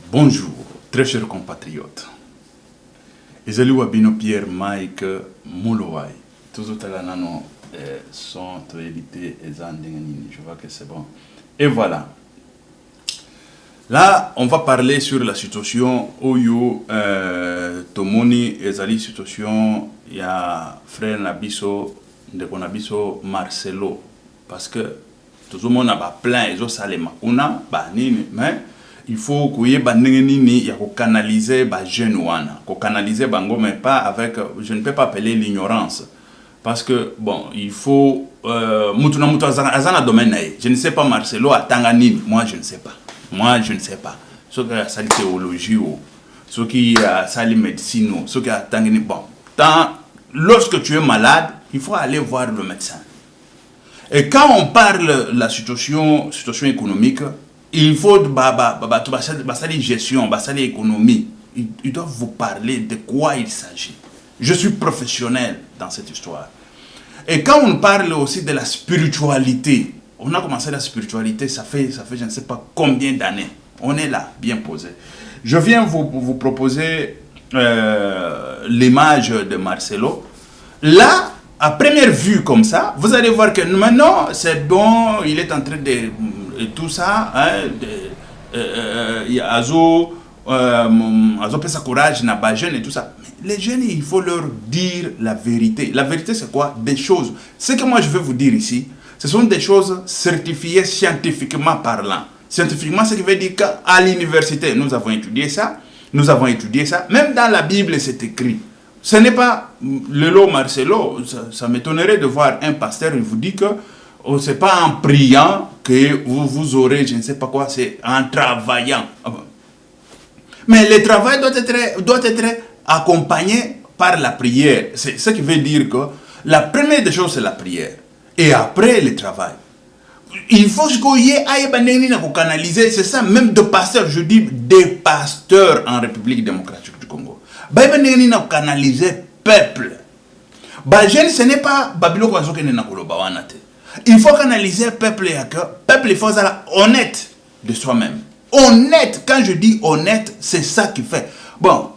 Bonjour, très chers compatriotes. Ezali Wabino Pierre Mike Moulouaï. Toujours à la nano sont évité et je vois que c'est bon. Et voilà. Là, on va parler sur la situation Oyo Tomoni Ezali situation il y a frère Nabiso de Konabiso Marcelo parce que tout le monde a plein ils ont salé makuna banini mais il faut qu'il y ait canaliser les jeunes, canaliser bango mais pas avec, je ne peux pas appeler l'ignorance parce que bon il faut je ne sais pas Marcelo à Tanganini, moi je ne sais pas. Moi, je ne sais pas. Ce qui a sali théologie, ce qui a sali médecine, ce qui a tangani. Bon, lorsque tu es malade, il faut aller voir le médecin. Et quand on parle de la situation économique, il faut gestion, économie. Ils doivent vous parler de quoi il s'agit. Je suis professionnel dans cette histoire. Et quand on parle aussi de la spiritualité, on a commencé la spiritualité, ça fait je ne sais pas combien d'années. On est là, bien posé. Je viens vous proposer l'image de Marcelo. Là, à première vue comme ça, vous allez voir que maintenant, c'est bon, il est en train de tout ça. Azo fait sa courage, n'a pas jeune et tout ça. Mais les jeunes, il faut leur dire la vérité. La vérité, c'est quoi? Des choses. Ce que moi, je veux vous dire ici, ce sont des choses certifiées scientifiquement parlant. Scientifiquement, ce qui veut dire qu'à l'université, nous avons étudié ça. Même dans la Bible, c'est écrit. Ce n'est pas le lot Marcelo. Ça m'étonnerait de voir un pasteur, il vous dit que ce n'est pas en priant que vous aurez, je ne sais pas quoi, c'est en travaillant. Mais le travail doit être accompagné par la prière. C'est ce qui veut dire que la première des choses, c'est la prière. Et après le travail. Il faut qu'il y ait canaliser, c'est ça, même de pasteurs, je dis des pasteurs en République démocratique du Congo. Canaliser peuple. Ce n'est pas Babylone il faut canaliser peuple et que peuple il faut être honnête de soi-même. Honnête, quand je dis honnête, c'est ça qui fait. Bon,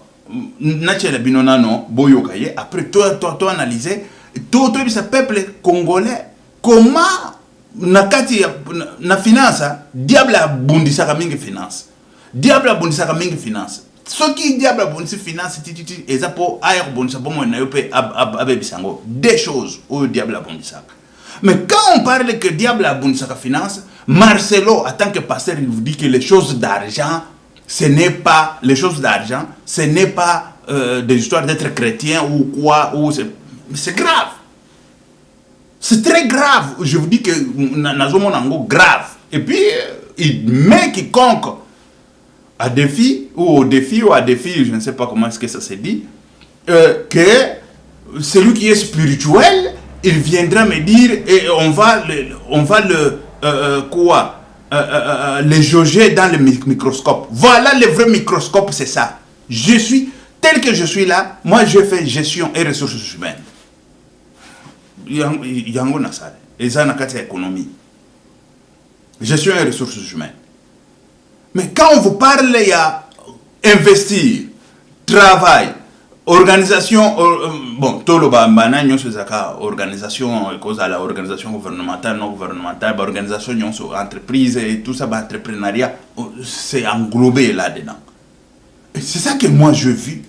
après toi analyser, tout ce peuple congolais, comment na finance, diable a bondi sa mingi finance. Diable a bondi sa mingi finance. Ce qui diable a bondi finance, et ça pour ailleurs bondi sa pomo na yope abebisango. Des choses où diable a bondi sa. Mais quand on parle que diable a bondi sa finance, Marcelo, en tant que pasteur, il vous dit que les choses d'argent, ce n'est pas les choses d'argent, ce n'est pas des histoires d'être chrétien ou quoi, ou c'est grave. C'est très grave. Je vous dis que c'est grave. Et puis, il met quiconque à défi, ou à défi, je ne sais pas comment est-ce que ça se dit, que celui qui est spirituel, il viendra me dire, et on va le jauger dans le microscope. Voilà le vrai microscope, c'est ça. Je suis, tel que je suis là, moi je fais gestion et ressources humaines. Yango Nassar, et ça n'a qu'à économie. Gestion et ressources humaines. Mais quand on vous parle, il y a investir, travail, organisation, bon, tout le banane, organisation, cause à la organisation gouvernementale, non gouvernementale, organisation, entreprise et tout ça, entrepreneuriat, c'est englobé là-dedans. C'est ça que moi je vis.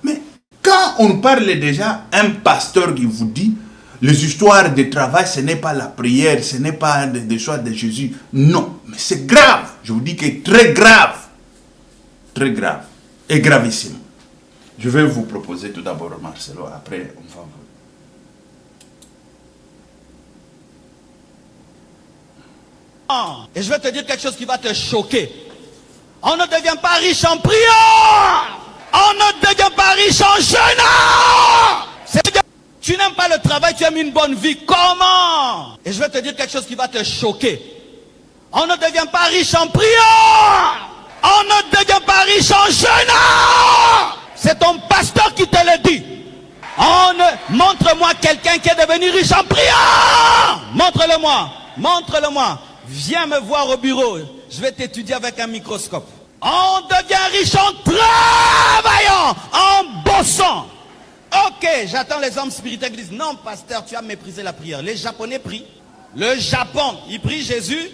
Mais quand on parle déjà, un pasteur qui vous dit, les histoires de travail, ce n'est pas la prière, ce n'est pas des choix de Jésus. Non, mais c'est grave. Je vous dis que c'est très grave. Très grave. Et gravissime. Je vais vous proposer tout d'abord Marcelo, après on va voir. Et je vais te dire quelque chose qui va te choquer. On ne devient pas riche en prière. On ne devient pas riche en jeûne. Tu n'aimes pas le travail, tu aimes une bonne vie. Comment? Et je vais te dire quelque chose qui va te choquer. On ne devient pas riche en prière. On ne devient pas riche en jeûne. C'est ton pasteur qui te le dit. Montre-moi quelqu'un qui est devenu riche en prière. Montre-le-moi. Montre-le-moi. Viens me voir au bureau. Je vais t'étudier avec un microscope. On devient riche en travaillant, en bossant. Ok, j'attends les hommes spirituels qui disent, non pasteur, tu as méprisé la prière. Les Japonais prient. Le Japon, ils prient Jésus.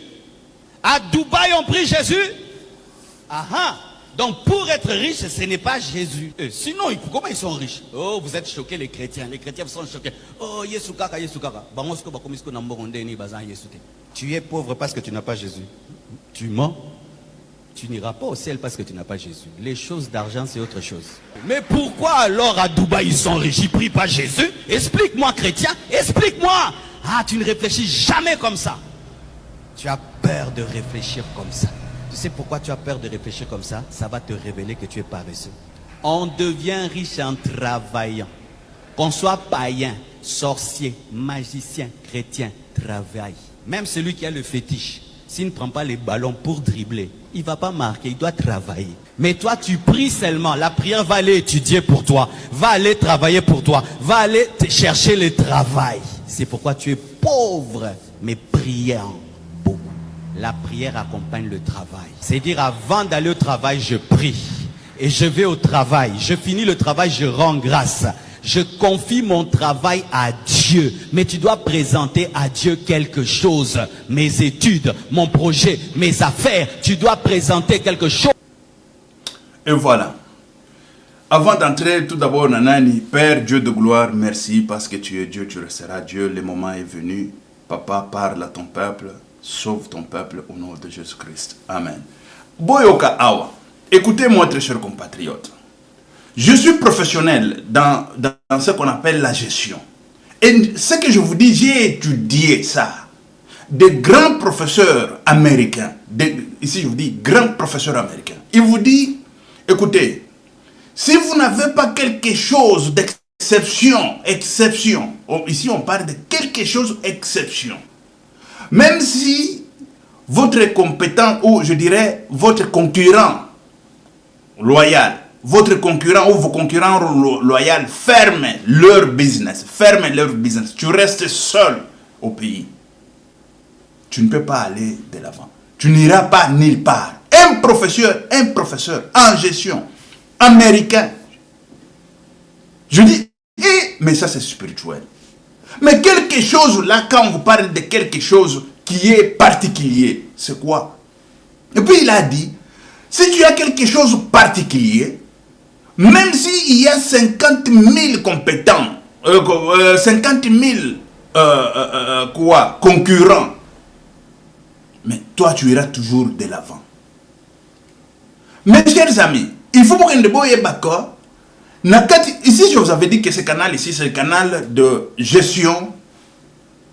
À Dubaï, on prie Jésus. Ah. Donc pour être riche, ce n'est pas Jésus. Sinon, comment ils sont riches? Oh, vous êtes choqués les chrétiens. Les chrétiens sont choqués. Oh, Yesukaka. Tu es pauvre parce que tu n'as pas Jésus. Tu mens. Tu n'iras pas au ciel parce que tu n'as pas Jésus. Les choses d'argent, c'est autre chose. Mais pourquoi alors à Dubaï, ils sont riches? Ils prient pas Jésus? Explique-moi, chrétien. Explique-moi. Ah, tu ne réfléchis jamais comme ça. Tu as peur de réfléchir comme ça. Tu sais pourquoi tu as peur de réfléchir comme ça? Ça va te révéler que tu es paresseux. On devient riche en travaillant. Qu'on soit païen, sorcier, magicien, chrétien, travaille. Même celui qui a le fétiche, s'il ne prend pas les ballons pour dribbler, il ne va pas marquer, il doit travailler. Mais toi, tu pries seulement. La prière va aller étudier pour toi, va aller travailler pour toi, va aller te chercher le travail. C'est pourquoi tu es pauvre, mais priant beaucoup. La prière accompagne le travail. C'est-à-dire, avant d'aller au travail, je prie. Et je vais au travail. Je finis le travail, je rends grâce. Je confie mon travail à Dieu. Mais tu dois présenter à Dieu quelque chose. Mes études, mon projet, mes affaires. Tu dois présenter quelque chose. Et voilà. Avant d'entrer, tout d'abord, Nanani, Père, Dieu de gloire, merci parce que tu es Dieu, tu resteras Dieu. Le moment est venu. Papa, parle à ton peuple. Sauve ton peuple au nom de Jésus-Christ. Amen. Boyoka Awa. Écoutez-moi, très chers compatriotes. Je suis professionnel dans ce qu'on appelle la gestion. Et ce que je vous dis, j'ai étudié ça. Des grands professeurs américains, ici je vous dis grands professeurs américains, ils vous disent, écoutez, si vous n'avez pas quelque chose d'exception, ici on parle de quelque chose d'exception, même si votre compétent, ou je dirais votre concurrent loyal, votre concurrent ou vos concurrents loyaux ferment leur business, tu restes seul au pays. Tu ne peux pas aller de l'avant. Tu n'iras pas nulle part. Un professeur en gestion américain, je dis, mais ça c'est spirituel. Mais quelque chose là, quand on vous parle de quelque chose qui est particulier, c'est quoi? Et puis il a dit, si tu as quelque chose de particulier, même s'il y a 50 000 compétents, 50 000 concurrents, mais toi tu iras toujours de l'avant. Mes chers amis, il faut que nous soyons d'accord. Ici je vous avais dit que ce canal ici c'est le canal de gestion,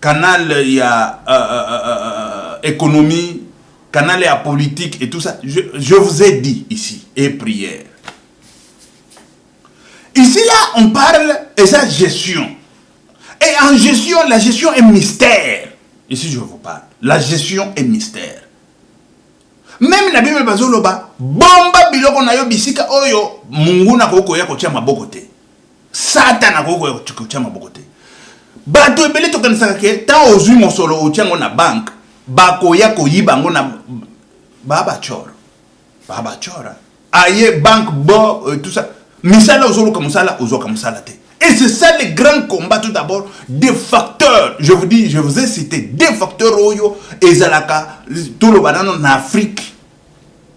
canal il y a économie, canal il y a politique et tout ça. Je vous ai dit ici, et prière. Ici, là, on parle de sa gestion. Et en gestion, la gestion est mystère. Ici, je vous parle. La gestion est mystère. Même la Bible bazoloba, bomba biloko na yo bisika oyo, mungu na koko ya kotia maboko te. Satan na koko ya kotia maboko te. Bato ebele to kanisa ke ta ozui mosolo otiango na bank, bako ya koyiba ngo na baba chora. Aye bank bo tout ça. Misala ozolo kamusala ozo kamusala te. Et c'est ça le grand combat tout d'abord des facteurs. Je vous ai cité des facteurs oyo ezalaka tout le banano en Afrique.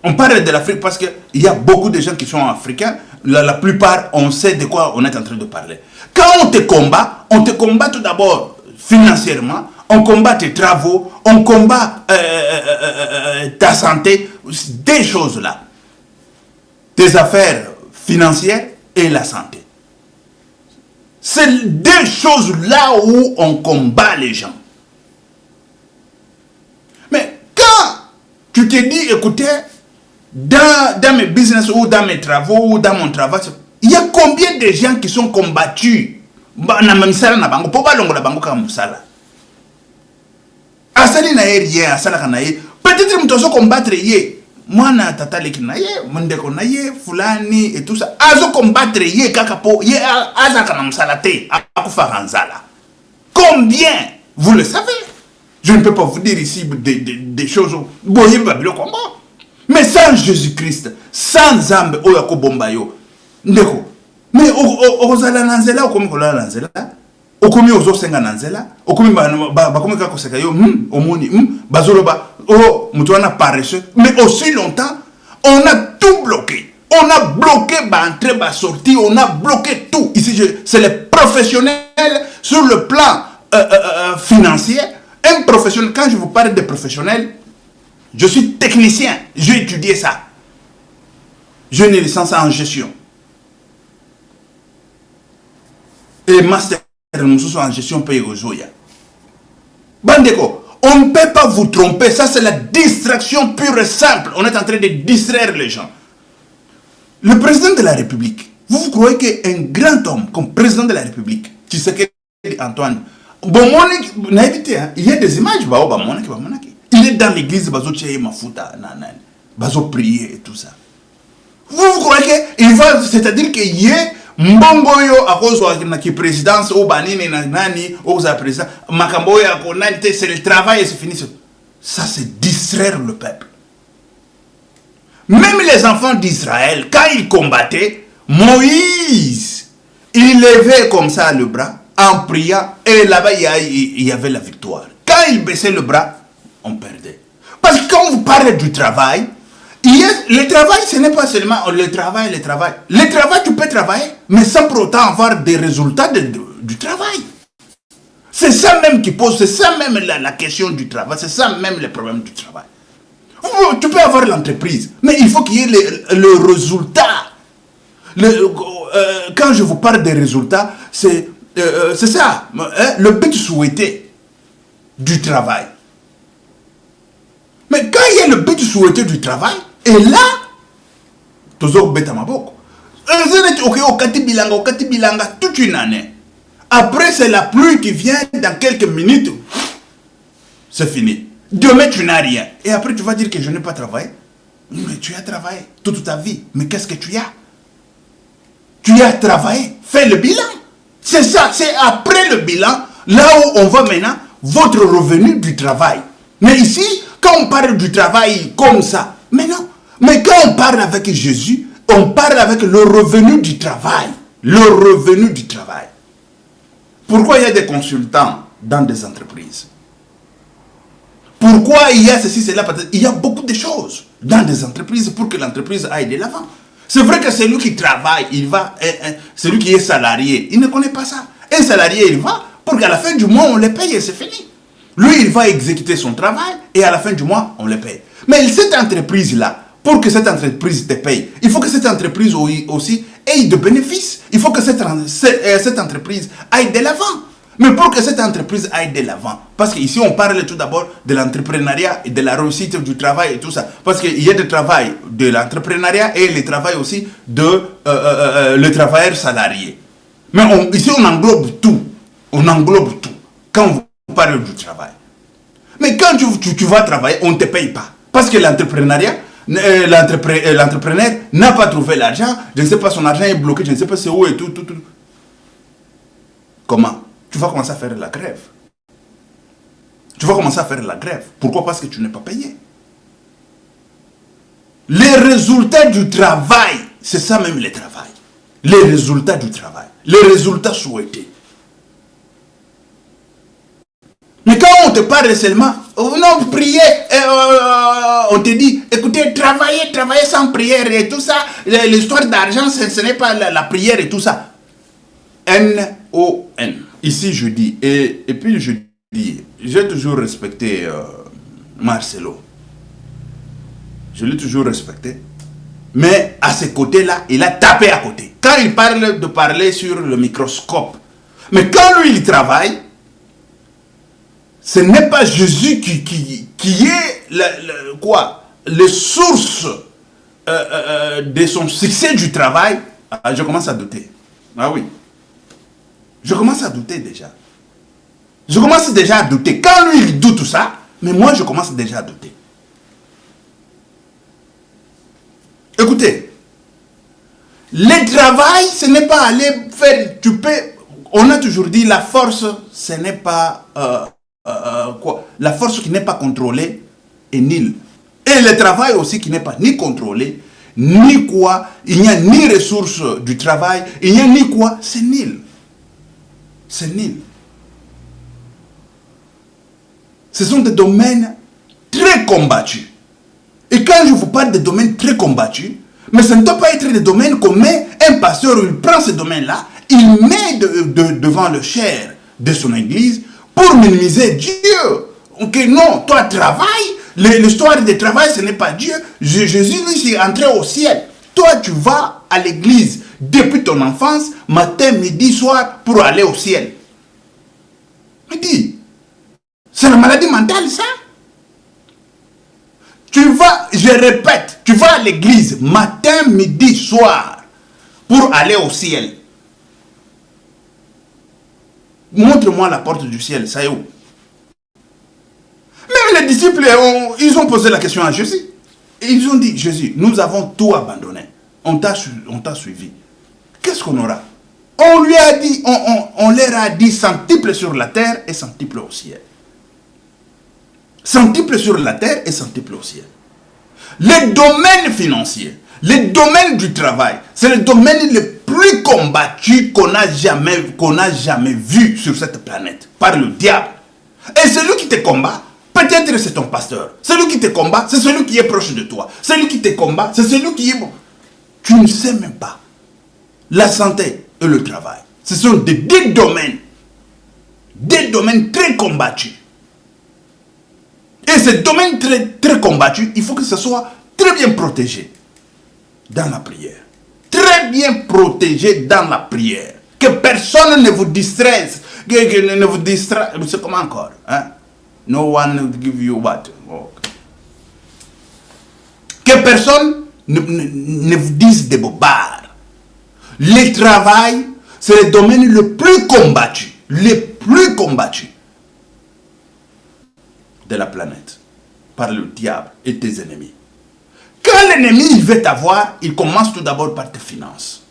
On parle de l'Afrique parce que il y a beaucoup de gens qui sont africains. La plupart, on sait de quoi on est en train de parler. Quand on te combat tout d'abord financièrement, on combat tes travaux, on combat ta santé, des choses là. Tes affaires financières et la santé. C'est deux choses là où on combat les gens. Mais quand tu te dis, écoutez, dans mes business ou dans mes travaux ou dans mon travail, il y a combien de gens qui sont combattus na mamisala na bango po balongo la bango ka musala. Asali na rien, asala kana ye. Peut-être mtozo combattre ye. Mwana tata leki na ye, mondeko na ye, fulani et tout ça. Azo combattre ye kaka po ye azaka na musala te, akufa ranzala. Combien? Vous le savez. Je ne peux pas vous dire ici des choses. Boye babilo combat. Mais ça sans Jésus-Christ, sans âme, oyako bombayo. Ndeko. Mais ozala nanzela, okomi kola nanzela, okomi ozosenga nanzela, okomi bakomi kakoseka yo, omoni, bazoloba, mutuana paresseux. Mais aussi longtemps, on a tout bloqué. On a bloqué entrée, sortie, on a bloqué tout. Ici, c'est les professionnels sur le plan financier. Un professionnel, quand je vous parle de professionnels, je suis technicien, j'ai étudié ça. J'ai une licence en gestion. Et master en gestion pays aux Zoya. Bandeko, on ne peut pas vous tromper, ça c'est la distraction pure et simple. On est en train de distraire les gens. Le président de la République, vous croyez qu'un grand homme comme président de la République, Tshisekedi Antoine, il y a des images, il est dans l'église, il va prier et tout ça. Vous croyez qu'il va, c'est-à-dire qu'il y a Mbongoyo à cause de la présidence, ou Banini, Nani, ou la présidence, Makamboya, c'est le travail et c'est fini. Ça, c'est distraire le peuple. Même les enfants d'Israël, quand ils combattaient, Moïse, il levait comme ça le bras en priant et là-bas il y avait la victoire. Quand il baissait le bras, on perdait. Parce que quand vous parlez du travail, le travail ce n'est pas seulement le travail. Le travail, tu peux travailler, mais sans pour autant avoir des résultats du travail. C'est ça même qui pose, c'est ça même la question du travail, c'est ça même le problème du travail. Tu peux avoir l'entreprise, mais il faut qu'il y ait le résultat. Quand je vous parle des résultats, c'est ça, le but souhaité du travail. Mais quand il y a le but souhaité du travail, et là, toujours bête à ma boque. Toute une année. Après, c'est la pluie qui vient dans quelques minutes. C'est fini. Demain, tu n'as rien. Et après, tu vas dire que je n'ai pas travaillé. Mais tu as travaillé toute ta vie. Mais qu'est-ce que tu as? Tu as travaillé. Fais le bilan. C'est ça. C'est après le bilan, là où on voit maintenant votre revenu du travail. Mais ici, quand on parle du travail comme ça, mais non. Mais quand on parle avec Jésus, on parle avec le revenu du travail. Le revenu du travail. Pourquoi il y a des consultants dans des entreprises? Pourquoi il y a ceci, cela? Il y a beaucoup de choses dans des entreprises pour que l'entreprise aille de l'avant. C'est vrai que celui qui travaille, celui qui est salarié, il ne connaît pas ça. Un salarié, il va pour qu'à la fin du mois, on le paye et c'est fini. Lui, il va exécuter son travail et à la fin du mois, on le paye. Mais cette entreprise-là, pour que cette entreprise te paye, il faut que cette entreprise aussi ait de bénéfices. Il faut que cette entreprise aille de l'avant. Mais pour que cette entreprise aille de l'avant, parce qu'ici on parle tout d'abord de l'entrepreneuriat et de la réussite du travail et tout ça. Parce qu'il y a le travail de l'entrepreneuriat et le travail aussi de le travailleur salarié. Mais ici on englobe tout. On englobe tout. Quand on parle du travail. Mais quand tu vas travailler, on ne te paye pas. Parce que l'entrepreneuriat, l'entrepreneur n'a pas trouvé l'argent. Je ne sais pas, son argent est bloqué, je ne sais pas c'est où et tout. Comment? Tu vas commencer à faire la grève. Tu vas commencer à faire la grève. Pourquoi? Parce que tu n'es pas payé. Les résultats du travail, c'est ça même le travail. Les résultats du travail. Les résultats souhaités. Mais quand on te parle seulement, non, prier, on te dit, écoutez, travailler sans prière et tout ça, l'histoire d'argent, ce n'est pas la prière et tout ça. N-O-N. Ici, je dis, et puis je dis, j'ai toujours respecté Marcelo. Je l'ai toujours respecté. Mais à ce côté-là, il a tapé à côté. Quand il parle de parler sur le microscope. Mais quand lui, il travaille, ce n'est pas Jésus qui est les sources de son succès du travail. Ah, je commence à douter. Ah oui. Je commence à douter déjà. Je commence déjà à douter. Quand lui, il doute tout ça, mais moi, je commence déjà à douter. Écoutez, le travail, ce n'est pas aller faire... On a toujours dit, la force, ce n'est pas... la force qui n'est pas contrôlée est nulle. Et le travail aussi qui n'est pas ni contrôlé, ni quoi, il n'y a ni ressources du travail, il n'y a ni quoi, c'est nul. C'est nul. Ce sont des domaines très combattus. Et quand je vous parle de domaines très combattus, mais ça ne doit pas être des domaines qu'on met un pasteur, il prend ce domaine-là, il met devant le chair de son église pour minimiser Dieu. Ok, non, toi travaille, l'histoire du travail ce n'est pas Dieu. Jésus lui est entré au ciel. Toi tu vas à l'église depuis ton enfance, matin, midi, soir, pour aller au ciel. Mais dis, c'est la maladie mentale ça? Tu vas, je répète, tu vas à l'église matin, midi, soir pour aller au ciel. Montre-moi la porte du ciel, ça est où? Même les disciples, ils ont posé la question à Jésus. Et ils ont dit, Jésus, nous avons tout abandonné. On t'a suivi. Qu'est-ce qu'on aura? On lui a dit, on leur a dit centuple sur la terre et centuple au ciel. Centuple sur la terre et centuple au ciel. Les domaines financiers, les domaines du travail, c'est le domaine le plus combattu qu'on a jamais vu sur cette planète par le diable. Et celui qui te combat, peut-être c'est ton pasteur. Celui qui te combat, c'est celui qui est proche de toi. Celui qui te combat, c'est celui qui est bon. Tu ne sais même pas. La santé et le travail, ce sont des domaines très combattus. Et ces domaines très combattus, il faut que ce soit très bien protégé dans la prière. Très bien protégé dans la prière. Que personne ne vous distraise. Que ne vous distraise. C'est comment encore? Hein? No one will give you what? Okay. Que personne ne vous dise des bobards. Le travail, c'est le domaine le plus combattu. Le plus combattu de la planète par le diable et tes ennemis. Quand l'ennemi veut t'avoir, il commence tout d'abord par tes finances.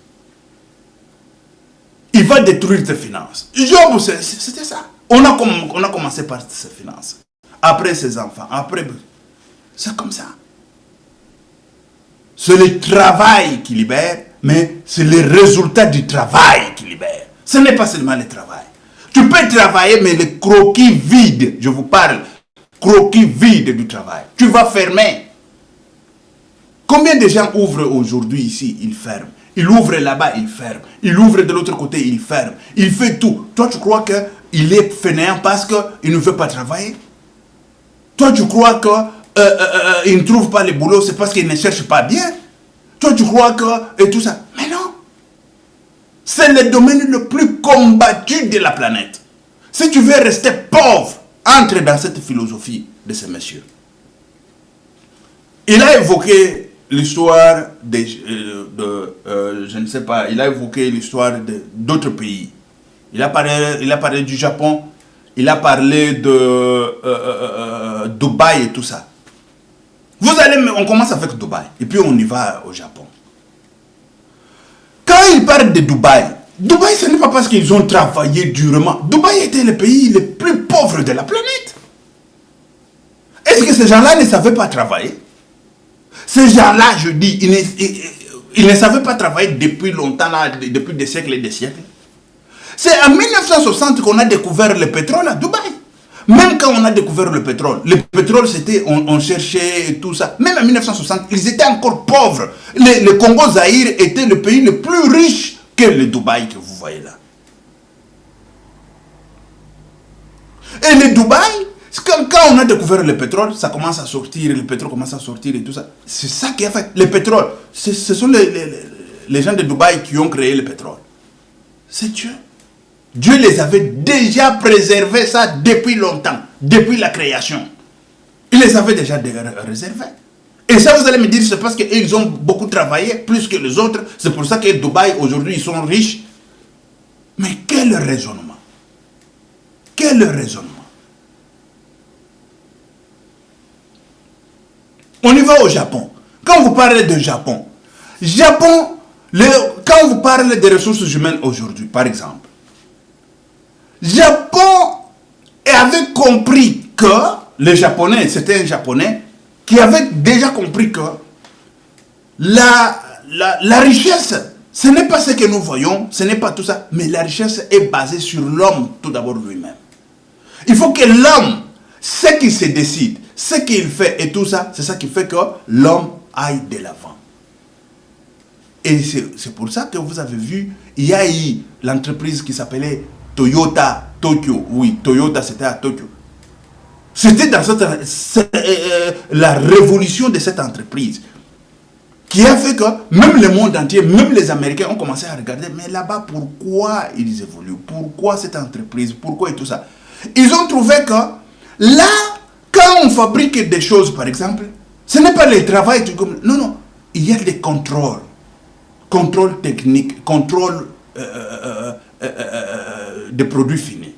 Il va détruire tes finances. Job, c'était ça. On a commencé par ses finances. Après ses enfants. Après, c'est comme ça. C'est le travail qui libère, mais c'est le résultat du travail qui libère. Ce n'est pas seulement le travail. Tu peux travailler, mais le croquis vide, je vous parle, croquis vide du travail. Tu vas fermer. Combien de gens ouvrent aujourd'hui ici, ils ferment. Il ouvre là-bas, il ferme. Il ouvre de l'autre côté, il ferme. Il fait tout. Toi, tu crois qu'il est fainéant parce qu'il ne veut pas travailler? Toi, tu crois qu'il ne trouve pas le boulot, c'est parce qu'il ne cherche pas bien? Toi, tu crois que... Et tout ça. Mais non. C'est le domaine le plus combattu de la planète. Si tu veux rester pauvre, entre dans cette philosophie de ces messieurs. Il a évoqué l'histoire je ne sais pas, il a évoqué l'histoire d'autres pays. Il a parlé du Japon, il a parlé de Dubaï et tout ça. On commence avec Dubaï et puis on y va au Japon. Quand il parle de Dubaï, Dubaï ce n'est pas parce qu'ils ont travaillé durement. Dubaï était le pays le plus pauvre de la planète. Est-ce que ces gens-là ne savaient pas travailler? Ces gens-là, je dis, ils ne savaient pas travailler depuis longtemps, là, depuis des siècles et des siècles. C'est en 1960 qu'on a découvert le pétrole à Dubaï. Même quand on a découvert le pétrole c'était, on cherchait et tout ça. Même en 1960, ils étaient encore pauvres. Le Congo-Zaïre était le pays le plus riche que le Dubaï que vous voyez là. Et le Dubaï, quand on a découvert le pétrole, ça commence à sortir, le pétrole commence à sortir et tout ça. C'est ça qui a fait. Le pétrole, ce sont les gens de Dubaï qui ont créé le pétrole. C'est Dieu. Dieu les avait déjà préservé ça depuis longtemps, depuis la création. Il les avait déjà réservés. Et ça, vous allez me dire, c'est parce qu'ils ont beaucoup travaillé, plus que les autres. C'est pour ça que Dubaï, aujourd'hui, ils sont riches. Mais quel raisonnement? Quel raisonnement? On y va au Japon. Quand vous parlez de Japon, quand vous parlez des ressources humaines aujourd'hui, par exemple, Japon avait compris que les Japonais, c'était un Japonais qui avait déjà compris que la richesse, ce n'est pas ce que nous voyons, ce n'est pas tout ça, mais la richesse est basée sur l'homme tout d'abord lui-même. Il faut que l'homme, ce qu'il se décide, ce qu'il fait et tout ça, c'est ça qui fait que l'homme aille de l'avant. Et c'est pour ça que vous avez vu, il y a eu l'entreprise qui s'appelait Toyota Tokyo. Oui, Toyota, c'était à Tokyo. C'était dans la révolution de cette entreprise qui a fait que même le monde entier, même les Américains ont commencé à regarder, mais là-bas, pourquoi ils évoluent? Pourquoi cette entreprise? Pourquoi et tout ça? Ils ont trouvé que là, quand on fabrique des choses, par exemple, ce n'est pas le travail, non, non, il y a des contrôles. Contrôle technique, contrôle des produits finis.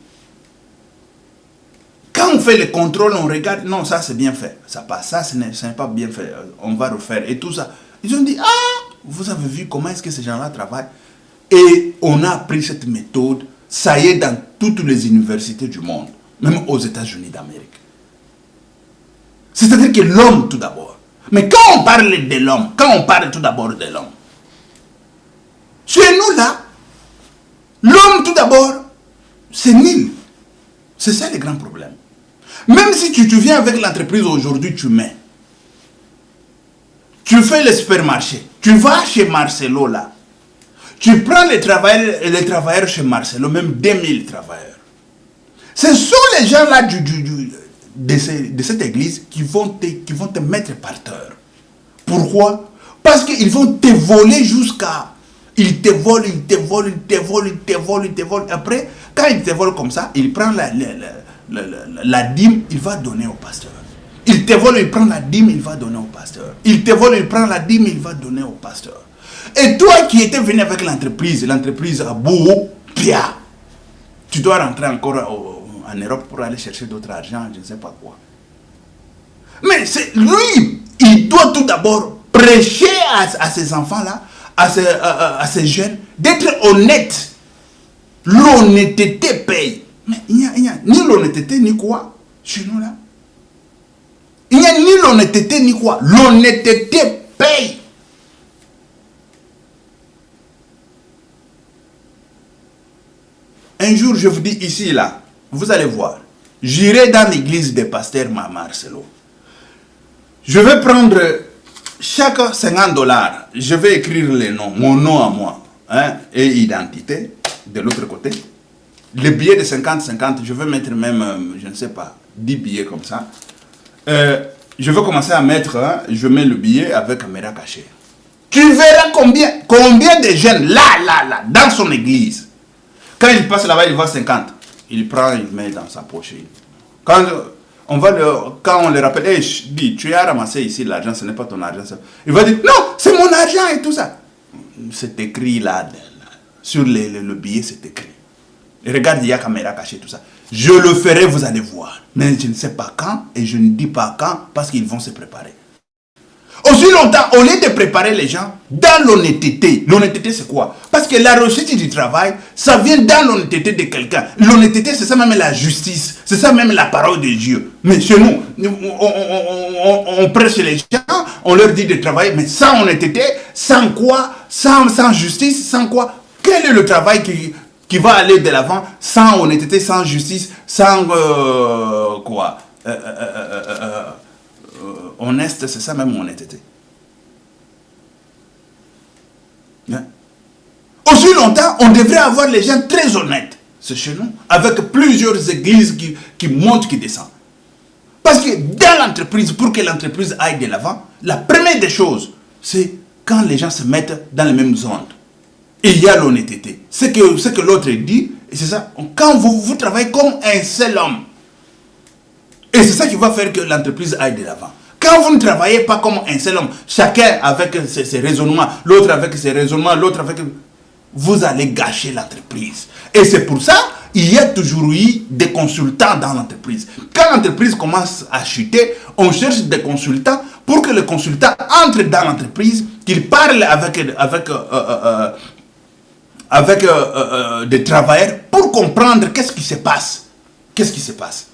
Quand on fait le contrôle, on regarde, non, ça c'est bien fait, ça passe, ça ce n'est pas bien fait, on va refaire et tout ça. Ils ont dit, ah, vous avez vu comment est-ce que ces gens-là travaillent? Et on a appris cette méthode, ça y est, dans toutes les universités du monde, même aux États-Unis d'Amérique. C'est-à-dire que l'homme tout d'abord. Mais quand on parle de l'homme, quand on parle tout d'abord de l'homme, chez nous là, l'homme tout d'abord, c'est nul. C'est ça le grand problème. Même si tu viens avec l'entreprise aujourd'hui, tu mets. Tu fais le supermarché. Tu vas chez Marcelo là. Tu prends les travailleurs chez Marcelo, même 2000 travailleurs. Ce sont les gens là de cette église qui vont te mettre par terre. Pourquoi? Parce qu'ils vont te voler jusqu'à... Ils te volent, ils te volent, ils te volent, ils te volent, ils te volent. Après, quand ils te volent comme ça, il prend la dîme, il va donner au pasteur. Il te vole, il prend la dîme, il va donner au pasteur. Il te vole, il prend la dîme, il va donner au pasteur. Et toi qui étais venu avec l'entreprise à bout, pia, tu dois rentrer encore en Europe pour aller chercher d'autres argent, je ne sais pas quoi. Mais lui, il doit tout d'abord prêcher à ces enfants-là, à ces jeunes, d'être honnête. L'honnêteté paye. Mais il n'y a ni l'honnêteté ni quoi chez nous là. Il n'y a ni l'honnêteté ni quoi. L'honnêteté paye. Un jour, je vous dis ici là, vous allez voir. J'irai dans l'église des pasteurs Marcelo. Je vais prendre chaque $50, je vais écrire les noms, mon nom à moi, hein, et identité de l'autre côté. Les billets de 50-50, je vais mettre même, je ne sais pas, 10 billets comme ça. Je vais commencer à mettre, hein, je mets le billet avec caméra cachée. Tu verras combien de jeunes, là, dans son église. Quand il passe là-bas, il voit 50. Il prend, il met dans sa poche. Quand on le rappelle, hey, dis, tu as ramassé ici l'argent, ce n'est pas ton argent. Il va dire, non, c'est mon argent et tout ça. C'est écrit là, sur le billet, c'est écrit. Et regarde, il y a caméra cachée, tout ça. Je le ferai, vous allez voir. Mais je ne sais pas quand, et je ne dis pas quand, parce qu'ils vont se préparer. Aussi longtemps, au lieu de préparer les gens dans l'honnêteté. L'honnêteté, c'est quoi? Parce que la réussite du travail, ça vient dans l'honnêteté de quelqu'un. L'honnêteté, c'est ça même la justice. C'est ça même la parole de Dieu. Mais chez nous, on prêche les gens, on leur dit de travailler, mais sans honnêteté, sans quoi? Sans justice, sans quoi? Quel est le travail qui va aller de l'avant sans honnêteté, sans justice, sans quoi? Honnête, c'est ça même honnêteté. Hein? Aussi longtemps, on devrait avoir les gens très honnêtes. C'est chez nous, avec plusieurs églises qui montent, qui descendent. Parce que dans l'entreprise, pour que l'entreprise aille de l'avant, la première des choses, c'est quand les gens se mettent dans les mêmes ondes. Et il y a l'honnêteté. Ce que l'autre dit, c'est ça. Quand vous travaillez comme un seul homme, et c'est ça qui va faire que l'entreprise aille de l'avant. Quand vous ne travaillez pas comme un seul homme, chacun avec ses raisonnements, l'autre avec ses raisonnements, l'autre avec... Vous allez gâcher l'entreprise. Et c'est pour ça il y a toujours eu des consultants dans l'entreprise. Quand l'entreprise commence à chuter, on cherche des consultants pour que le consultant entre dans l'entreprise, qu'il parle avec des travailleurs pour comprendre qu'est-ce qui se passe. Qu'est-ce qui se passe.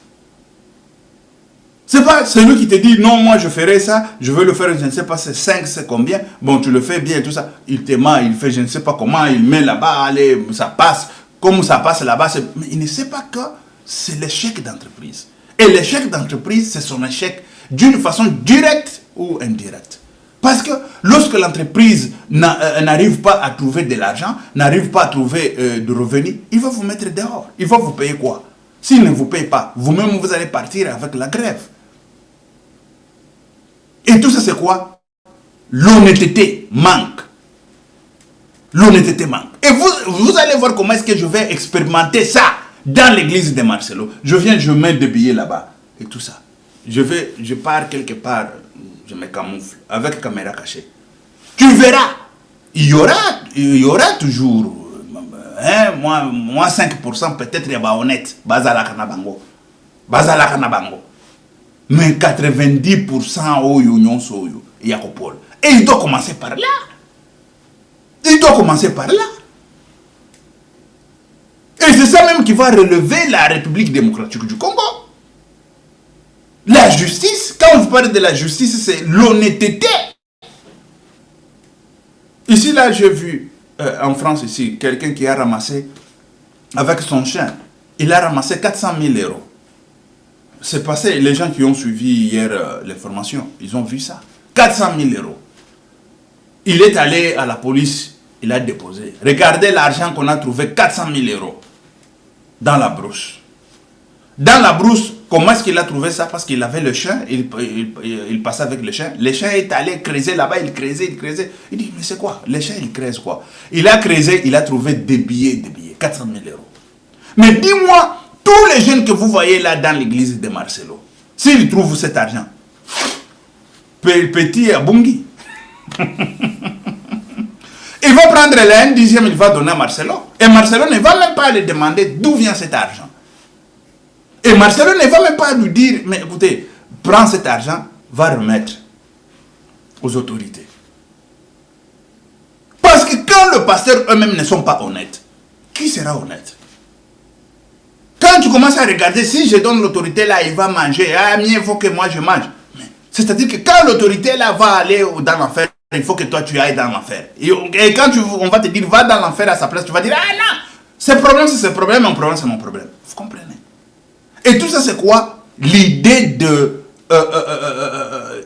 C'est pas celui qui te dit non, moi je ferai ça, je veux le faire, je ne sais pas, c'est 5, c'est combien. Bon, tu le fais bien, tout ça. Il te ment, il fait je ne sais pas comment, il met là-bas, allez, ça passe. Comme ça passe là-bas, mais il ne sait pas que c'est l'échec d'entreprise. Et l'échec d'entreprise, c'est son échec d'une façon directe ou indirecte. Parce que lorsque l'entreprise n'arrive pas à trouver de l'argent, n'arrive pas à trouver de revenus, il va vous mettre dehors. Il va vous payer quoi? S'il ne vous paye pas, vous-même vous allez partir avec la grève. Et tout ça c'est quoi? L'honnêteté manque. L'honnêteté manque. Et vous allez voir comment est-ce que je vais expérimenter ça dans l'église de Marcelo. Je mets des billets là-bas et tout ça. Je pars quelque part, je me camoufle avec caméra cachée. Tu verras, il y aura toujours, hein, moi 5% peut-être il y a honnête, Bazala Kanabango. Mais 90% au union soyo, il y a Kopol. Et il doit commencer par là. Il doit commencer par là. Et c'est ça même qui va relever la République démocratique du Congo. La justice, quand vous parlez de la justice, c'est l'honnêteté. Ici, là, j'ai vu en France, ici, quelqu'un qui a ramassé, avec son chien, il a ramassé 400 000 euros. C'est passé, les gens qui ont suivi hier l'information, ils ont vu ça. 400 000 euros. Il est allé à la police, il a déposé. Regardez l'argent qu'on a trouvé, 400 000 euros, dans la brousse. Dans la brousse, comment est-ce qu'il a trouvé ça? Parce qu'il avait le chien, il passait avec le chien. Le chien est allé creuser là-bas, il creusait. Il dit, mais c'est quoi? Le chien, il creuse quoi? Il a creusé, il a trouvé des billets, 400 000 euros. Mais dis-moi, tous les jeunes que vous voyez là dans l'église de Marcelo, s'ils trouvent cet argent, petit à Bungi, il va prendre le 1/10, il va donner à Marcelo. Et Marcelo ne va même pas lui demander d'où vient cet argent. Et Marcelo ne va même pas lui dire, mais écoutez, prends cet argent, va remettre aux autorités. Parce que quand le pasteur eux-mêmes ne sont pas honnêtes, qui sera honnête? Quand tu commences à regarder, si je donne l'autorité là, il va manger, ah, mais il faut que moi je mange. C'est-à-dire que quand l'autorité là va aller dans l'enfer, il faut que toi tu ailles dans l'enfer. Et quand on va te dire, va dans l'enfer à sa place, tu vas dire, ah non, ce problème c'est ce problème, mon problème c'est mon problème. Vous comprenez? Et tout ça, c'est quoi? L'idée de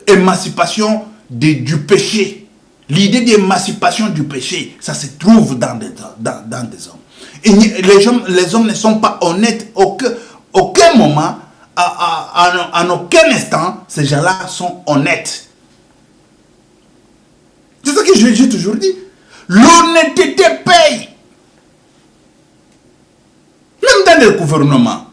émancipation du péché. L'idée d'émancipation du péché, ça se trouve dans des hommes. Et les hommes ne sont pas honnêtes. Aucun moment, en aucun instant, ces gens-là sont honnêtes. C'est ça que j'ai toujours dit. L'honnêteté paye. Même dans le gouvernement.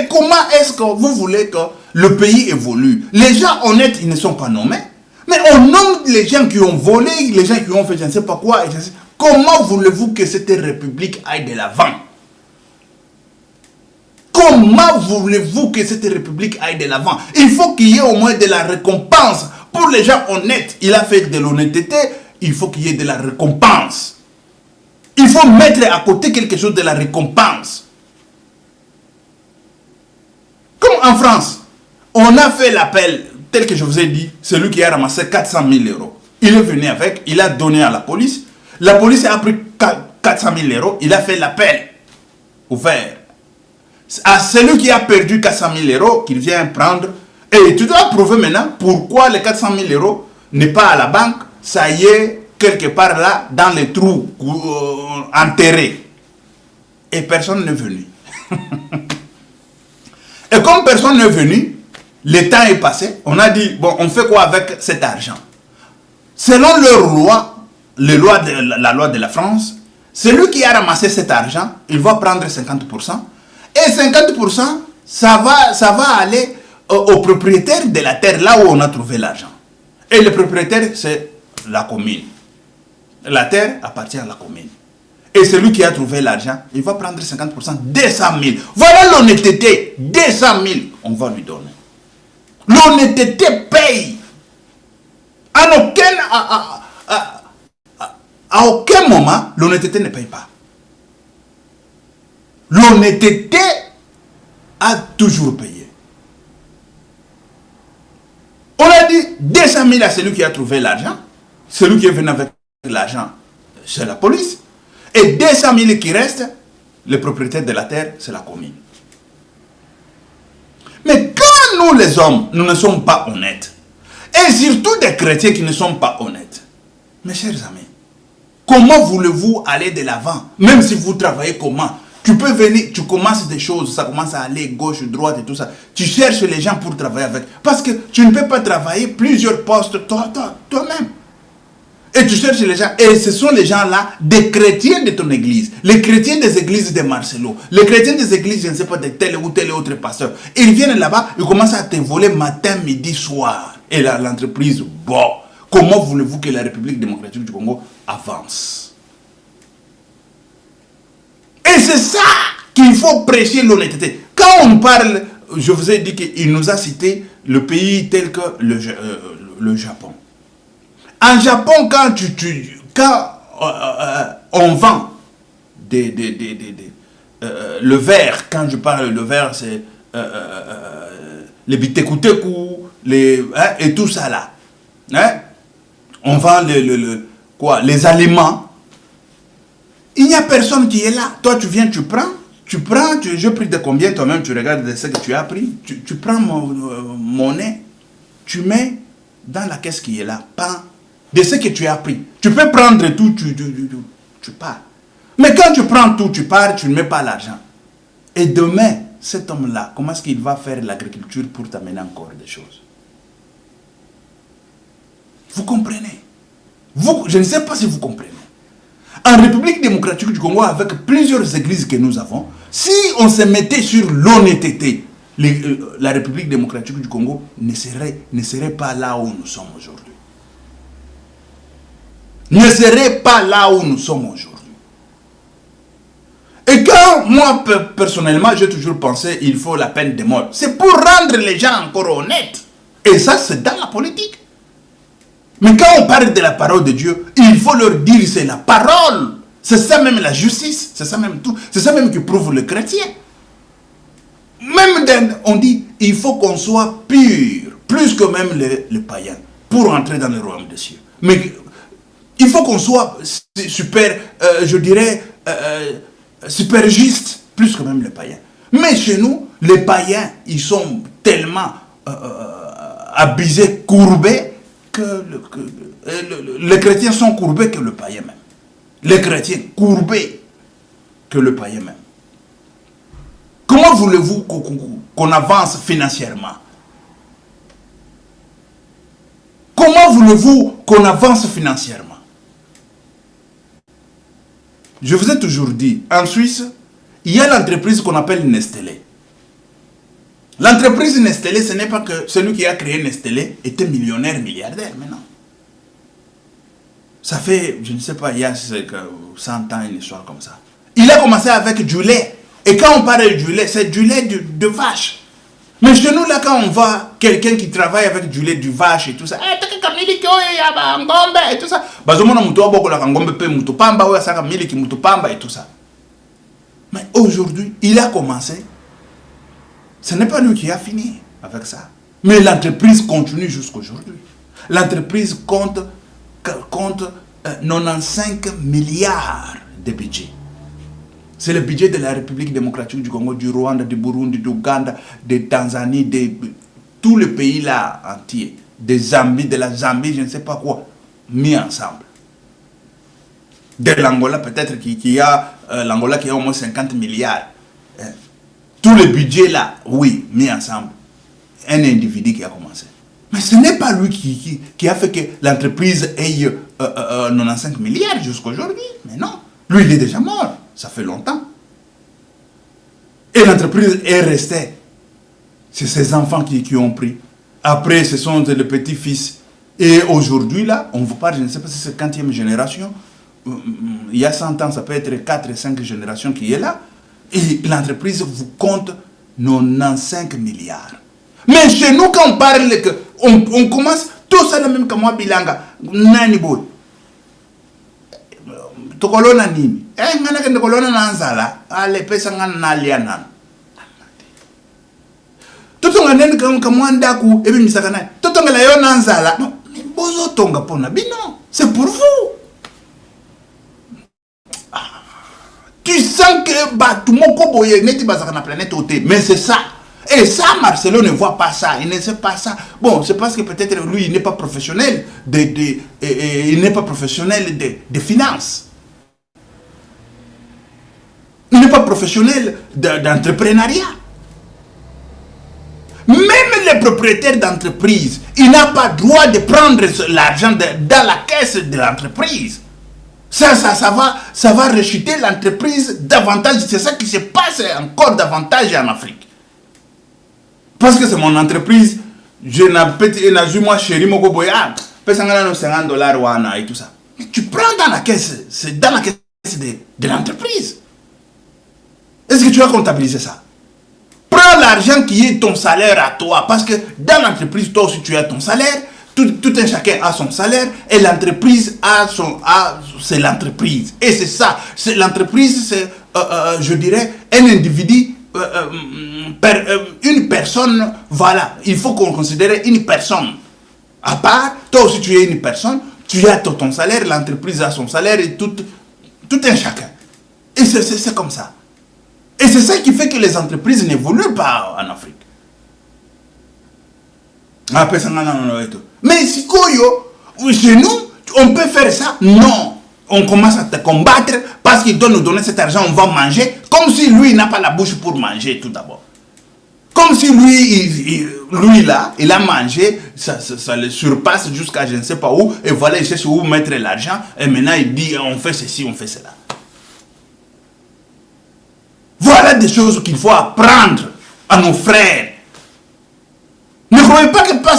Comment est-ce que vous voulez que le pays évolue? Les gens honnêtes, ils ne sont pas nommés. Mais on nomme les gens qui ont volé, les gens qui ont fait je ne sais pas quoi. Comment voulez-vous que cette république aille de l'avant? Comment voulez-vous que cette république aille de l'avant? Il faut qu'il y ait au moins de la récompense. Pour les gens honnêtes, il a fait de l'honnêteté, il faut qu'il y ait de la récompense. Il faut mettre à côté quelque chose de la récompense. Comme en France, on a fait l'appel, tel que je vous ai dit, celui qui a ramassé 400 000 euros. Il est venu avec, il a donné à la police. La police a pris 400 000 euros, il a fait l'appel ouvert. À celui qui a perdu 400 000 euros, qu'il vient prendre. Et tu dois prouver maintenant pourquoi les 400 000 euros n'est pas à la banque, ça y est, quelque part là, dans les trous enterrés. Et personne n'est venu. Et comme personne n'est venu, le temps est passé, on a dit, bon, on fait quoi avec cet argent? Selon leur loi, la loi de la France, celui qui a ramassé cet argent, il va prendre 50%. Et 50%, ça va aller au propriétaire de la terre, là où on a trouvé l'argent. Et le propriétaire, c'est la commune. La terre appartient à la commune. Et celui qui a trouvé l'argent, il va prendre 50%, 200 000. Voilà l'honnêteté, 200 000, on va lui donner. L'honnêteté paye. À aucun moment, l'honnêteté ne paye pas. L'honnêteté a toujours payé. On a dit 200 000 à celui qui a trouvé l'argent. Celui qui est venu avec l'argent, c'est la police. Et 200 000 qui restent, le propriétaire de la terre, c'est la commune. Mais quand nous les hommes, nous ne sommes pas honnêtes, et surtout des chrétiens qui ne sont pas honnêtes, mes chers amis, comment voulez-vous aller de l'avant? Même si vous travaillez comment? Tu peux venir, tu commences des choses, ça commence à aller gauche, droite et tout ça. Tu cherches les gens pour travailler avec. Parce que tu ne peux pas travailler plusieurs postes toi-même. Et tu cherches les gens. Et ce sont les gens-là, des chrétiens de ton église. Les chrétiens des églises de Marcelo. Les chrétiens des églises, je ne sais pas, de tel ou tel autre pasteur. Ils viennent là-bas, ils commencent à te voler matin, midi, soir. Et l'entreprise, bon. Comment voulez-vous que la République démocratique du Congo avance? Et c'est ça qu'il faut prêcher l'honnêteté. Quand on parle, je vous ai dit qu'il nous a cité le pays tel que le Japon. En Japon, quand on vend le verre, quand je parle de verre, c'est les bitekuteku, et tout ça là. Hein? On vend les aliments. Il n'y a personne qui est là. Toi, tu viens, tu prends, je prie de combien toi-même, tu regardes de ce que tu as pris, tu prends mon monnaie, tu mets dans la caisse qui est là, pas de ce que tu as pris. Tu peux prendre tout, tu pars. Mais quand tu prends tout, tu pars, tu ne mets pas l'argent. Et demain, cet homme-là, comment est-ce qu'il va faire l'agriculture pour t'amener encore des choses? Vous comprenez? Je ne sais pas si vous comprenez. En République démocratique du Congo, avec plusieurs églises que nous avons, si on se mettait sur l'honnêteté, la République démocratique du Congo ne serait pas là où nous sommes aujourd'hui. Ne serait pas là où nous sommes aujourd'hui. Et quand moi, personnellement, j'ai toujours pensé qu'il faut la peine de mort, c'est pour rendre les gens encore honnêtes. Et ça, c'est dans la politique. Mais quand on parle de la parole de Dieu, il faut leur dire c'est la parole. C'est ça même la justice. C'est ça même tout. C'est ça même qui prouve le chrétien. Même on dit il faut qu'on soit pur, plus que même les païens, pour entrer dans le royaume des cieux. Mais il faut qu'on soit super, je dirais, super juste, plus que même les païens. Mais chez nous, les païens, ils sont tellement abusés, courbés, que les chrétiens sont courbés que le païen même. Les chrétiens courbés que le païen même. Comment voulez-vous qu'on avance financièrement? Comment voulez-vous qu'on avance financièrement? Je vous ai toujours dit, en Suisse, il y a l'entreprise qu'on appelle Nestlé. L'entreprise Nestlé, ce n'est pas que celui qui a créé Nestlé était millionnaire, milliardaire, mais non. Ça fait, je ne sais pas, il y a 100 ans, une histoire comme ça. Il a commencé avec du lait. Et quand on parle du lait, c'est du lait de vache. Mais chez nous, là, quand on voit quelqu'un qui travaille avec du lait de vache et tout ça, et tout ça, et tout ça. Mais aujourd'hui, il a commencé. Ce n'est pas lui qui a fini avec ça. Mais l'entreprise continue jusqu'aujourd'hui. L'entreprise compte 95 milliards de budget. C'est le budget de la République démocratique du Congo, du Rwanda, du Burundi, du Ouganda, de Tanzanie, de tous les pays là entiers. De Zambie, de la Zambie, je ne sais pas quoi, mis ensemble. De l'Angola peut-être qui a l'Angola qui a au moins 50 milliards. Tout le budget là, oui, mis ensemble. Un individu qui a commencé. Mais ce n'est pas lui qui a fait que l'entreprise ait 95 milliards jusqu'à aujourd'hui. Mais non, lui il est déjà mort. Ça fait longtemps. Et l'entreprise est restée. C'est ses enfants qui ont pris. Après, ce sont les petits-fils. Et aujourd'hui, là, on vous parle, je ne sais pas si c'est la 40e génération. Il y a 100 ans, ça peut être 4 et 5 générations qui est là. Et l'entreprise vous compte 95 milliards. Mais chez nous, quand on parle, on commence, tout ça, même comme moi, Bilanga, Nani Boy. Tokolona nini? Ngana ke tokolona nanzala, ale pesa ngana naliana. Tout on a n'en comme moi d'aku et puis misakana. Tout on a la yon anzala. Non, mais bozo tonga pona bino. C'est pour vous. Tu sens que bah tout mon koboye neti bazaka na planète ôté, mais c'est ça. Et ça, Marcelo ne voit pas ça, il ne sait pas ça. Bon, c'est parce que peut-être lui, il n'est pas professionnel il n'est pas professionnel de finances. Il n'est pas professionnel d'entrepreneuriat. Même les propriétaires d'entreprise, il n'a pas droit de prendre l'argent dans la caisse de l'entreprise. Ça va rechuter l'entreprise davantage. C'est ça qui se passe encore davantage en Afrique. Parce que c'est mon entreprise, je n'ai moi chéri moko boya, pesangana no $50 wana et tout ça. Mais tu prends dans la caisse, c'est dans la caisse de l'entreprise. Est-ce que tu vas comptabiliser ça? Prends l'argent qui est ton salaire à toi, parce que dans l'entreprise, toi aussi tu as ton salaire, tout un chacun a son salaire, et l'entreprise c'est l'entreprise. Et c'est ça, l'entreprise, c'est, je dirais, un individu. Une personne, voilà, il faut qu'on considère une personne. À part, toi aussi tu es une personne, tu as ton salaire, l'entreprise a son salaire et tout un chacun. Et c'est comme ça. Et c'est ça qui fait que les entreprises n'évoluent pas en Afrique. Mais si chez nous, on peut faire ça? Non. On commence à te combattre parce qu'il doit nous donner cet argent, on va manger, comme si lui n'a pas la bouche pour manger tout d'abord. Comme si lui là, il a mangé, ça le surpasse jusqu'à je ne sais pas où, et voilà, il cherche où mettre l'argent, et maintenant il dit on fait ceci, on fait cela. Voilà des choses qu'il faut apprendre à nos frères. Ne croyez pas que pas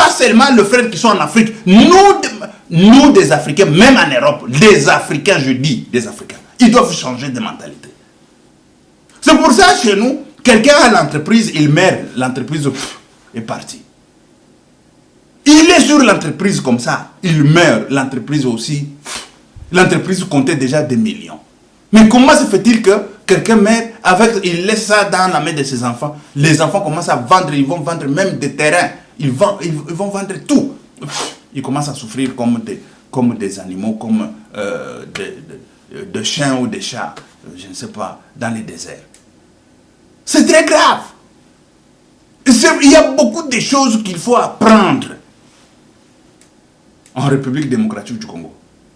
seulement les frères qui sont en Afrique, nous des Africains, même en Europe, les Africains, je dis des Africains, ils doivent changer de mentalité. C'est pour ça chez nous, quelqu'un a l'entreprise, il meurt, l'entreprise est partie. Il est sur l'entreprise comme ça, il meurt, l'entreprise aussi, l'entreprise comptait déjà des millions. Mais comment se fait-il que quelqu'un meurt, il laisse ça dans la main de ses enfants, les enfants commencent à vendre, ils vont vendre même des terrains, ils vont vendre tout. Ils commencent à souffrir comme des animaux, comme des chiens ou des chats, je ne sais pas, dans les déserts. C'est très grave. Il y a beaucoup de choses qu'il faut apprendre en République démocratique du Congo.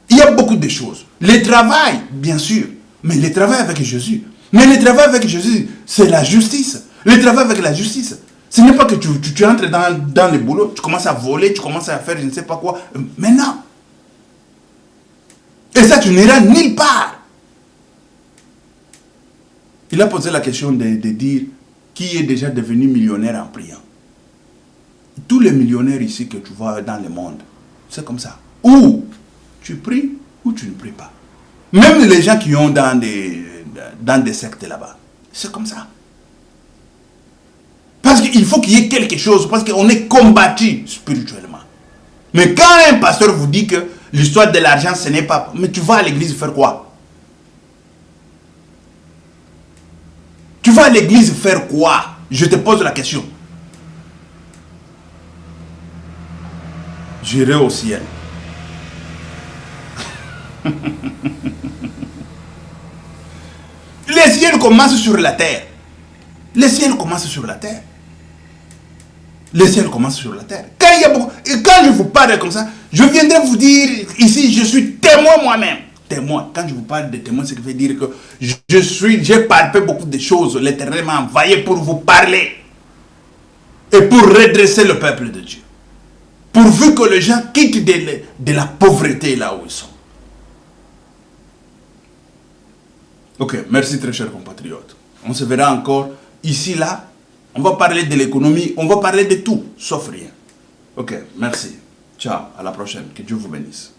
Il y a beaucoup de choses. Le travail, bien sûr, mais le travail avec Jésus. Mais le travail avec Jésus, c'est la justice. Le travail avec la justice. Ce n'est pas que tu entres dans le boulot, tu commences à voler, tu commences à faire je ne sais pas quoi. Mais non. Et ça, tu n'iras nulle part. Il a posé la question de dire qui est déjà devenu millionnaire en priant. Tous les millionnaires ici que tu vois dans le monde, c'est comme ça. Ou tu pries ou tu ne pries pas. Même les gens qui ont dans des sectes là-bas, c'est comme ça. Parce qu'il faut qu'il y ait quelque chose, parce qu'on est combattu spirituellement. Mais quand un pasteur vous dit que l'histoire de l'argent, ce n'est pas... Mais tu vas à l'église faire quoi? Tu vas à l'église faire quoi? Je te pose la question. J'irai au ciel. Les ciels commencent sur la terre. Les ciels commencent sur la terre. Les ciels commencent sur la terre. Quand il y a beaucoup, et quand je vous parle comme ça, je viendrai vous dire ici, je suis témoin moi-même. Témoin. Quand je vous parle de témoin, c'est que veut dire que j'ai palpé beaucoup de choses. L'Éternel m'a envoyé pour vous parler et pour redresser le peuple de Dieu. Pourvu que les gens quittent de la pauvreté là où ils sont. Ok, merci très chers compatriotes. On se verra encore ici, là. On va parler de l'économie, on va parler de tout, sauf rien. Ok, merci. Ciao, à la prochaine. Que Dieu vous bénisse.